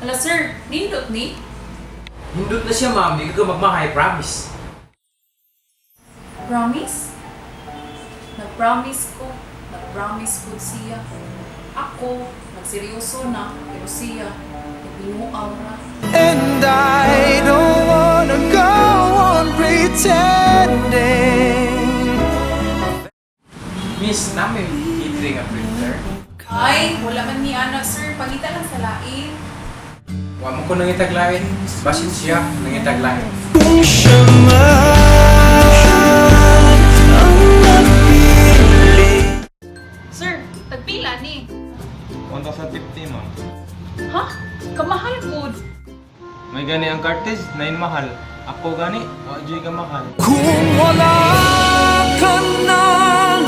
Hala sir, nindot ni? Hindot na siya, ma'am. Di ka magmahay, promise. Promise? Nag-promise ko siya. Ako, nagseryoso na, pero siya, nagbinuang na. And I don't wanna go on pretending. Miss, namin catering a printer. Ay, wala man ni anak sir, pagita lang sa lain. Huwag mo ko nangitaglain. Basin siya, nangitaglain. Kung siya man ang napili. Sir, tagpila ni. 1,050 ma'am. Ha? Kamahal good. May gani ang cartridge, 9 mahal. Ako gani, wajay ka mahal. Kung wala ka nang